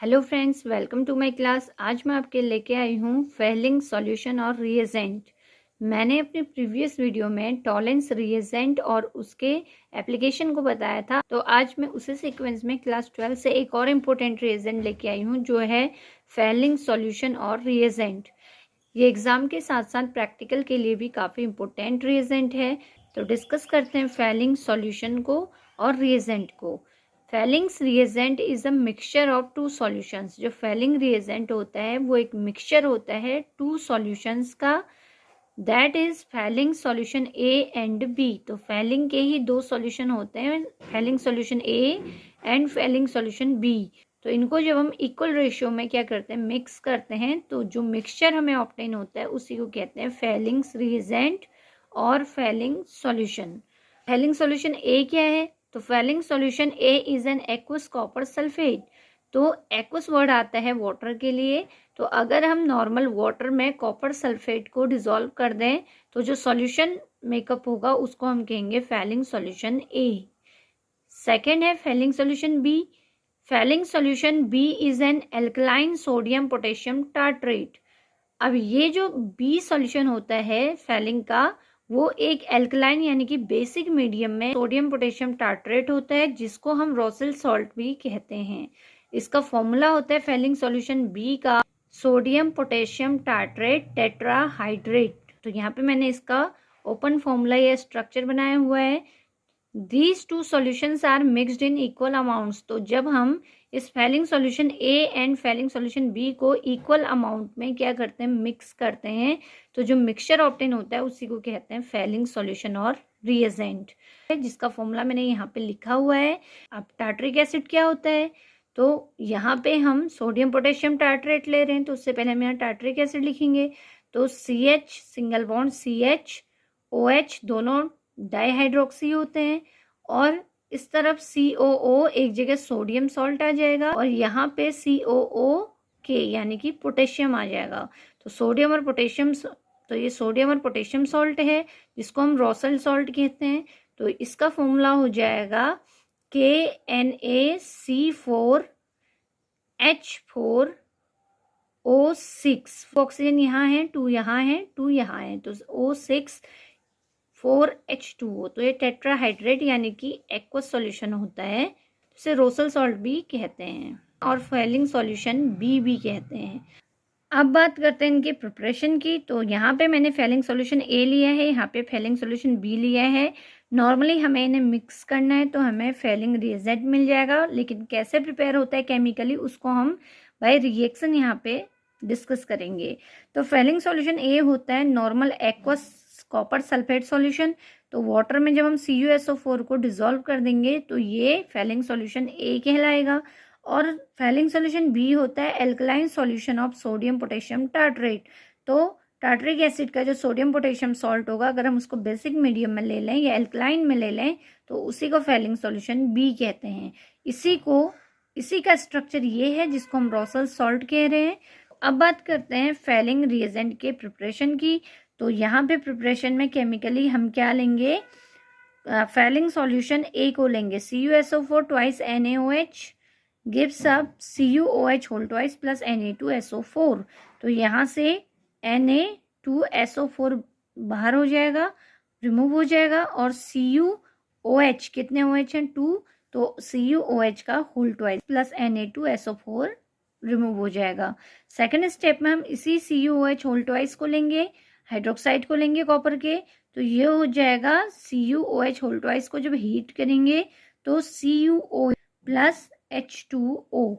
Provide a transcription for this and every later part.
Hello friends, welcome to my class. आज मैं आपके लेके आई हूँ फेलिंग सॉल्यूशन और रिएजेंट। मैंने अपने प्रीवियस वीडियो में टॉलेंस रिएजेंट और उसके एप्लीकेशन को बताया था, तो आज मैं उसी सीक्वेंस में क्लास 12 से एक और इम्पोर्टेंट रिएजेंट लेके आई हूँ जो है फेलिंग सॉल्यूशन और रिएजेंट। ये एग्ज़ाम के साथ साथ प्रैक्टिकल के लिए भी काफ़ी इम्पोर्टेंट रिएजेंट है। तो डिस्कस करते हैं फेलिंग सॉल्यूशन को और रिएजेंट को। Fehling's reagent is a mixture of two solutions. जो फेलिंग रिएजेंट होता है वो एक मिक्सचर होता है टू सॉल्यूशंस का, that is Fehling solution A and B. तो फेलिंग के ही दो सॉल्यूशन होते हैं, Fehling solution A and Fehling solution B. तो इनको जब हम इक्वल रेशियो में क्या करते हैं, मिक्स करते हैं, तो जो मिक्सचर हमें ऑब्टेन होता है उसी को कहते हैं फेलिंग्स रिएजेंट और Fehling solution. Fehling solution A क्या है? तो Fehling solution A is an aqueous copper sulphate. तो एक्वस वर्ड आता है वाटर के लिए। तो अगर हम नॉर्मल वाटर में कॉपर सल्फेट को डिसॉल्व कर दें तो जो सॉल्यूशन मेकअप होगा उसको हम कहेंगे फेलिंग सॉल्यूशन ए। सेकेंड है Fehling solution B. Fehling solution B is an alkaline sodium potassium tartrate. अब ये जो बी सॉल्यूशन होता है फेलिंग का, वो एक एल्कलाइन यानी कि बेसिक मीडियम में सोडियम पोटेशियम टार्ट्रेट होता है, जिसको हम रोसेल सॉल्ट भी कहते हैं। इसका फॉर्मूला होता है फेलिंग सॉल्यूशन बी का सोडियम पोटेशियम टार्ट्रेट टेट्राहाइड्रेट। तो यहाँ पे मैंने इसका ओपन फॉर्मूला या स्ट्रक्चर बनाया हुआ है। These two solutions are mixed in equal amounts. तो जब हम इस Fehling solution A and Fehling solution B को इक्वल अमाउंट में क्या करते हैं, मिक्स करते हैं, तो जो मिक्सचर ऑब्टेन होता है उसी को कहते हैं फेलिंग सॉल्यूशन और रिएजेंट, जिसका फॉर्मूला मैंने यहाँ पे लिखा हुआ है। अब टार्ट्रिक एसिड क्या होता है? तो यहाँ पे हम सोडियम पोटेशियम टार्ट्रेट ले रहे हैं, तो उससे पहले हम यहाँ टार्ट्रिक एसिड लिखेंगे। तो CH single bond CH OH दोनों डाइहाइड्रोक्सी होते हैं, और इस तरफ COO एक जगह सोडियम सॉल्ट आ जाएगा और यहाँ पे COO के यानी कि पोटेशियम आ जाएगा। तो सोडियम और पोटेशियम, तो ये सोडियम और पोटेशियम सॉल्ट है जिसको हम रोसेल सॉल्ट कहते हैं। तो इसका फॉर्मूला हो जाएगा KNaC4H4O6। ऑक्सीजन यहाँ है, 2 यहाँ है, 2 यहाँ है, तो O6 4H2O। तो ये टेट्राहाइड्रेट यानी कि एक्वस सॉल्यूशन होता है, इसे रोसेल सॉल्ट भी कहते हैं और फेलिंग सॉल्यूशन बी भी कहते हैं। अब बात करते हैं इनके प्रिपरेशन की। तो यहाँ पे मैंने फेलिंग सॉल्यूशन ए लिया है, यहाँ पे फेलिंग सॉल्यूशन बी लिया है। नॉर्मली हमें इन्हें मिक्स करना है तो हमें फेलिंग रिएजेंट मिल जाएगा, लेकिन कैसे प्रिपेयर होता है केमिकली उसको हम बाय रिएक्शन यहाँ पे डिस्कस करेंगे। तो फेलिंग सॉल्यूशन ए होता है normal aqueous copper sulphate solution. तो वाटर में जब हम CuSO4 को डिसॉल्व कर देंगे तो ये फेलिंग सॉल्यूशन ए कहलाएगा। और फेलिंग सॉल्यूशन बी होता है alkaline solution of sodium potassium tartrate. तो टार्ट्रिक एसिड का जो सोडियम पोटेशियम सॉल्ट होगा, अगर हम उसको बेसिक मीडियम में ले लें या एल्कलाइन में ले लें तो उसी को फेलिंग सॉल्यूशन बी कहते हैं। इसी का स्ट्रक्चर ये है जिसको हम रोसेल सॉल्ट कह रहे हैं। अब बात करते हैं फेलिंग रिएजेंट के प्रिपरेशन की। तो यहाँ पे प्रिपरेशन में केमिकली हम क्या लेंगे, फेलिंग सॉल्यूशन ए को लेंगे, CuSO4 twice NaOH gives up CuOH whole twice plus Na2SO4। तो यहाँ से Na2SO4 बाहर हो जाएगा, रिमूव हो जाएगा, और CuOH कितने OH हैं, 2, तो CuOH का whole twice plus Na2SO4 remove हो जाएगा। सेकेंड स्टेप में हम इसी CuOH होल ट्वाइस को लेंगे, हाइड्रोक्साइड को लेंगे कॉपर के, तो ये हो जाएगा CuOH होल ट्वाइस को जब हीट करेंगे तो CuO plus H2O,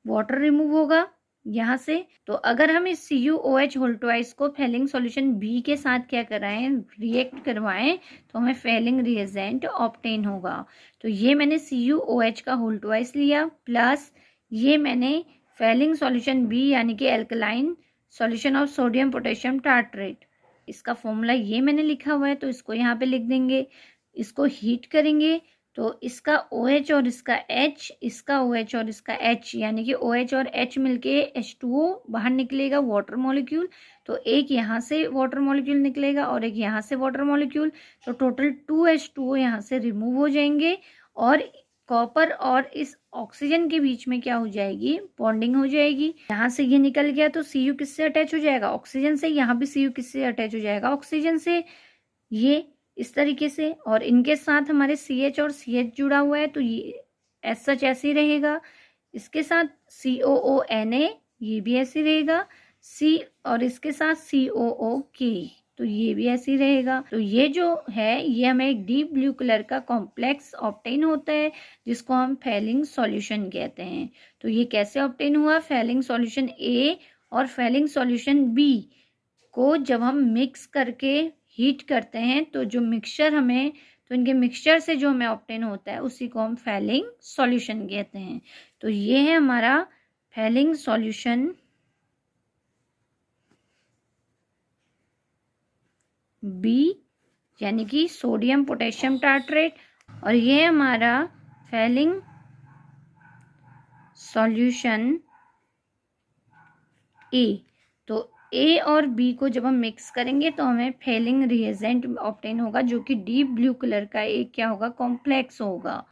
water remove होगा यहाँ से। तो अगर हम इस CuOH होल ट्वाइस को फेलिंग सॉल्यूशन बी के साथ क्या कराएं, रिएक्ट करवाएं, तो हमें फेलिंग रिएजेंट ऑब्टेन होगा। तो ये मैंने CuOH का होल ट्वाइस लिया, प्लस ये मैंने फेलिंग सॉल्यूशन बी यानी कि alkaline solution of sodium potassium tartrate, इसका फॉर्मूला ये मैंने लिखा हुआ है, तो इसको यहाँ पे लिख देंगे। इसको हीट करेंगे तो इसका OH और इसका H, इसका OH और इसका H, यानी कि OH और H मिलके H2O बाहर निकलेगा वाटर मॉलिक्यूल। तो एक यहाँ से वाटर मॉलिक्यूल निकलेगा और एक यहाँ से वाटर मॉलिक्यूल, तो टोटल 2H2O यहाँ से रिमूव हो जाएंगे और कॉपर और इस ऑक्सीजन के बीच में क्या हो जाएगी, बॉन्डिंग हो जाएगी। यहाँ से ये निकल गया तो Cu किससे अटैच हो जाएगा, ऑक्सीजन से। यहाँ भी Cu किससे अटैच हो जाएगा, ऑक्सीजन से। ये इस तरीके से, और इनके साथ हमारे CH और CH जुड़ा हुआ है तो ये एस सच ऐसे ही रहेगा। इसके साथ COONA, ये भी ऐसे ही रहेगा। C और इसके साथ COOK, तो ये भी ऐसे ही रहेगा। तो ये जो है ये हमें एक डीप ब्लू कलर का कॉम्प्लेक्स ऑब्टेन होता है जिसको हम फेलिंग सॉल्यूशन कहते हैं। तो ये कैसे ऑब्टेन हुआ, फेलिंग सॉल्यूशन A और फेलिंग सॉल्यूशन B को जब हम मिक्स करके हीट करते हैं तो जो मिक्सचर हमें, तो इनके मिक्सचर से जो हमें ऑब्टेन होता है उसी को हम फेलिंग सॉल्यूशन कहते हैं। तो ये है हमारा फेलिंग सॉल्यूशन B, यानी कि सोडियम पोटेशियम टार्ट्रेट, और ये है हमारा फेलिंग सॉल्यूशन A। तो A और B को जब हम मिक्स करेंगे तो हमें फेलिंग रिएजेंट ऑब्टेन होगा जो कि डीप ब्लू कलर का एक क्या होगा, कॉम्प्लेक्स होगा।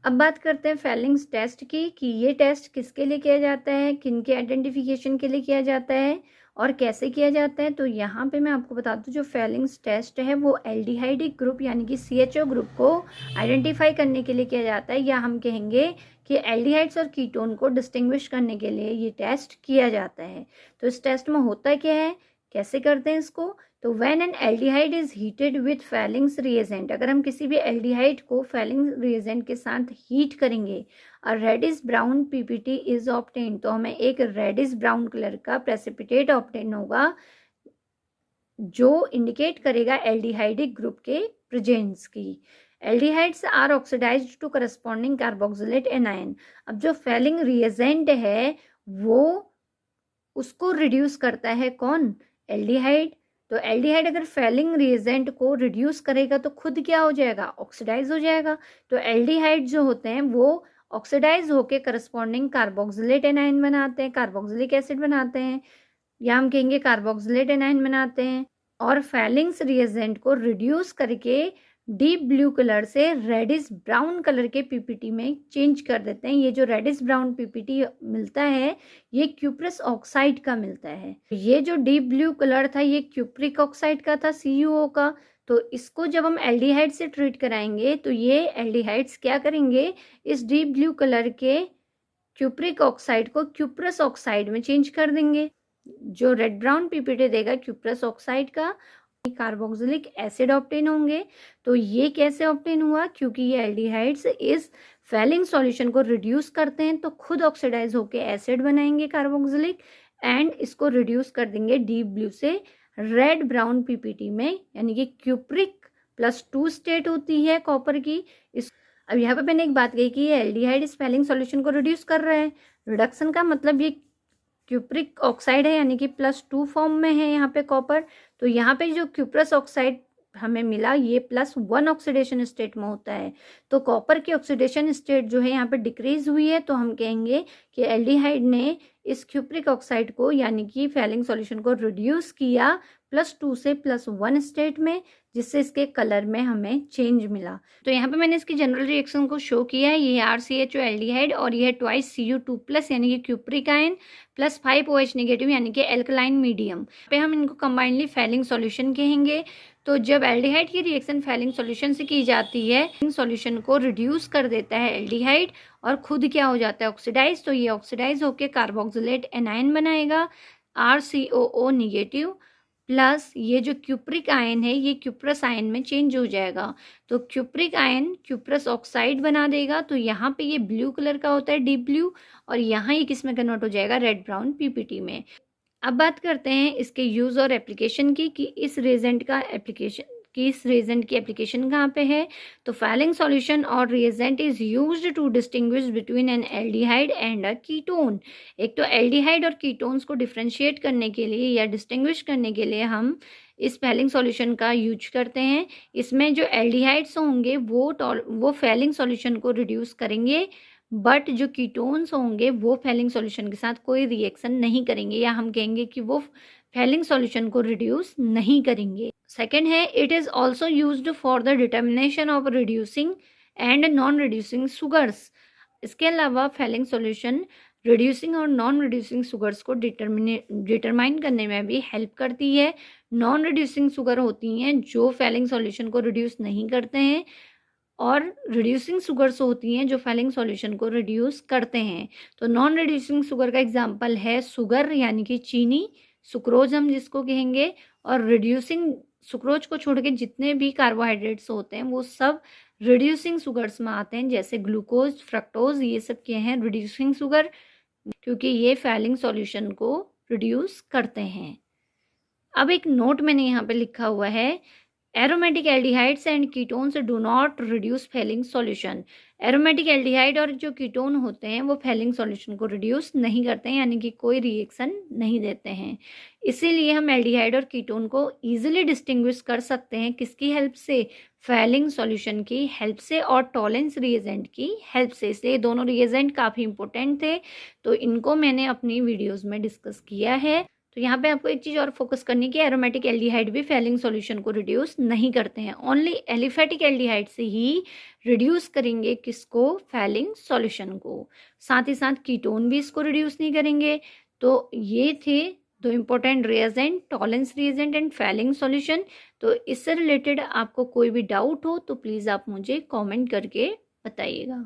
अब बात करते हैं फेलिंग्स टेस्ट की कि ये टेस्ट किसके लिए किया जाता है, किन के आइडेंटिफिकेशन के लिए किया जाता है और कैसे किया जाता है। तो यहाँ पे मैं आपको बता दूँ जो फेलिंग्स टेस्ट है वो एल्डिहाइडिक ग्रुप यानी कि CHO ग्रुप को आइडेंटिफाई करने के लिए किया जाता है, या हम कहेंगे कि एल्डिहाइड्स और कीटोन को डिस्टिंग्विश करने के लिए ये टेस्ट किया जाता है। तो इस टेस्ट में होता क्या है, कैसे करते हैं इसको, तो when an aldehyde is heated with Fehling's reagent, अगर हम किसी भी एल्डिहाइड को फेलिंग्स रिएजेंट के साथ हीट करेंगे, और reddish brown PPT is obtain, तो हमें एक रेडिश ब्राउन कलर का प्रेसिपिटेट ऑब्टेन होगा जो इंडिकेट करेगा एल्डिहाइडिक ग्रुप के प्रेजेंस की। Aldehydes are oxidised to corresponding carboxylate anion. अब जो फेलिंग रिएजेंट है वो उसको रिड्यूस करता है कौन, एल्डिहाइड। तो एल्डिहाइड अगर फेलिंग रिएजेंट को रिड्यूस करेगा तो खुद क्या हो जाएगा, ऑक्सीडाइज हो जाएगा। तो एल्डिहाइड जो होते हैं वो ऑक्सीडाइज होके करस्पॉन्डिंग कार्बोक्सिलेट एनायन बनाते हैं, कार्बोक्सिलिक एसिड बनाते हैं, या हम कहेंगे कार्बोक्सिलेट एनायन बनाते हैं, और फेलिंग्स रिएजेंट को रिड्यूस करके डीप ब्लू कलर से रेडिश ब्राउन कलर के पीपीटी में चेंज कर देते हैं। ये जो रेडिश ब्राउन पीपीटी मिलता है ये क्यूप्रस ऑक्साइड का मिलता है। ये जो डीप ब्लू कलर था ये क्यूप्रिक ऑक्साइड का था, CuO का। तो इसको जब हम एल्डिहाइड से ट्रीट कराएंगे तो ये एल्डिहाइड्स क्या करेंगे, इस डीप ब्लू कलर के क्यूप्रिक ऑक्साइड को क्यूप्रस ऑक्साइड में चेंज कर देंगे। जो रेड ब्राउन पीपीटी देगा क्यूप्रस ऑक्साइड का, कार्बोक्सिलिक एसिड ऑब्टेन होंगे। तो ये कैसे ऑब्टेन हुआ, क्योंकि ये एल्डिहाइड्स इस फेलिंग सॉल्यूशन को रिड्यूस करते हैं तो खुद ऑक्सीडाइज होके एसिड बनाएंगे कार्बोक्सिलिक, एंड इसको रिड्यूस कर देंगे डीप ब्लू से रेड ब्राउन पीपीटी में, यानी कि क्यूप्रिक +2 स्टेट होती है कॉपर की। इस अब यहाँ पे मैंने एक बात कही कि ये एल्डिहाइड इस फेलिंग सॉल्यूशन को रिड्यूस कर रहा है। रिडक्शन का मतलब ये क्यूप्रिक ऑक्साइड है यानी कि +2 फॉर्म में है यहाँ पे कॉपर। तो यहाँ पे जो क्यूप्रस ऑक्साइड हमें मिला ये +1 ऑक्सीडेशन स्टेट में होता है। तो कॉपर की ऑक्सीडेशन स्टेट जो है यहाँ पे डिक्रीज हुई है, तो हम कहेंगे कि एल्डिहाइड ने इस क्यूप्रिक ऑक्साइड को यानी कि फेलिंग सॉल्यूशन को रिड्यूस किया +2 से +1 स्टेट में, जिससे इसके कलर में हमें चेंज मिला। तो यहाँ पे मैंने इसकी जनरल रिएक्शन को शो किया है। ये RCHO एल्डिहाइड और ये ट्वाइस Cu2+ यानी कि क्यूप्रिक आयन +5OH नेगेटिव यानी कि एल्कलाइन मीडियम पे हम इनको कंबाइनली फेलिंग सॉल्यूशन कहेंगे। तो जब एल्डिहाइड की रिएक्शन फेलिंग सॉल्यूशन से की जाती है, सॉल्यूशन को रिड्यूस कर देता है एल्डिहाइड और खुद क्या हो जाता है, ऑक्सीडाइज। तो ये ऑक्सीडाइज होकर कार्बोक्सिलेट एनायन बनाएगा RCOO नेगेटिव, प्लस ये जो क्यूप्रिक आयन है ये क्यूप्रस आयन में चेंज हो जाएगा। तो क्यूप्रिक आयन क्यूप्रस ऑक्साइड बना देगा। तो यहाँ पे ये ब्लू कलर का होता है डीप ब्लू, और यहाँ ये किस में कन्वर्ट हो जाएगा, रेड ब्राउन पीपीटी में। अब बात करते हैं इसके यूज़ और एप्लीकेशन की कि इस रिएजेंट की एप्लीकेशन कहाँ पे है। तो फेलिंग सॉल्यूशन और reagent is used to distinguish between an aldehyde and a ketone. एक तो एल्डिहाइड और कीटोन्स को डिफ्रेंशिएट करने के लिए या डिस्टिंग्विश करने के लिए हम इस फेलिंग सॉल्यूशन का यूज करते हैं। इसमें जो एल्डिहाइड्स होंगे वो फेलिंग सॉल्यूशन को रिड्यूस करेंगे, बट जो कीटोन्स होंगे वो फेलिंग सॉल्यूशन के साथ कोई रिएक्शन नहीं करेंगे, या हम कहेंगे कि वो फेलिंग सॉल्यूशन को रिड्यूस नहीं करेंगे। सेकेंड है, it is also used for the determination of reducing and non reducing sugars. इसके अलावा फेलिंग सॉल्यूशन रिड्यूसिंग और नॉन रिड्यूसिंग शुगर्स को डिटरमाइन करने में भी हेल्प करती है। नॉन रिड्यूसिंग शुगर होती हैं जो फेलिंग सॉल्यूशन को रिड्यूस नहीं करते हैं, और रिड्यूसिंग शुगर्स होती हैं जो फेलिंग सॉल्यूशन को रिड्यूस करते हैं। तो नॉन रिड्यूसिंग शुगर का एग्जांपल है शुगर यानी कि चीनी, सुक्रोज हम जिसको कहेंगे, और रिड्यूसिंग सुक्रोज को छोड़ के जितने भी कार्बोहाइड्रेट्स होते हैं वो सब रिड्यूसिंग शुगर्स में आते हैं, जैसे ग्लूकोज, फ्रक्टोज, ये सब क्या हैं रिड्यूसिंग शुगर, क्योंकि ये फेलिंग सॉल्यूशन को रिड्यूस करते हैं। अब एक नोट मैंने यहाँ पे लिखा हुआ है, aromatic aldehydes and ketones do not reduce Fehling solution. Aromatic aldehyde और जो कीटोन होते हैं वो फेलिंग सॉल्यूशन को रिड्यूस नहीं करते हैं, यानी कि कोई रिएक्शन नहीं देते हैं। इसीलिए हम एल्डिहाइड और कीटोन को ईजिली डिस्टिंग्विश कर सकते हैं, किसकी हेल्प से, फेलिंग सॉल्यूशन की हेल्प से और टॉलेंस रिएजेंट की हेल्प से। इसलिए दोनों रिएजेंट काफ़ी इंपॉर्टेंट थे, तो इनको मैंने अपनी वीडियोज़ में डिस्कस किया है। तो यहाँ पे आपको एक चीज़ और फोकस करनी है कि एरोमेटिक एल्डिहाइड भी फेलिंग सॉल्यूशन को रिड्यूस नहीं करते हैं, ओनली एलिफेटिक एल्डिहाइड से ही रिड्यूस करेंगे किसको, फेलिंग सॉल्यूशन को। साथ ही साथ कीटोन भी इसको रिड्यूस नहीं करेंगे। तो ये थे दो important reagent, Tollens reagent and Fehling solution. तो इससे रिलेटेड आपको कोई भी डाउट हो तो प्लीज़ आप मुझे कॉमेंट करके बताइएगा।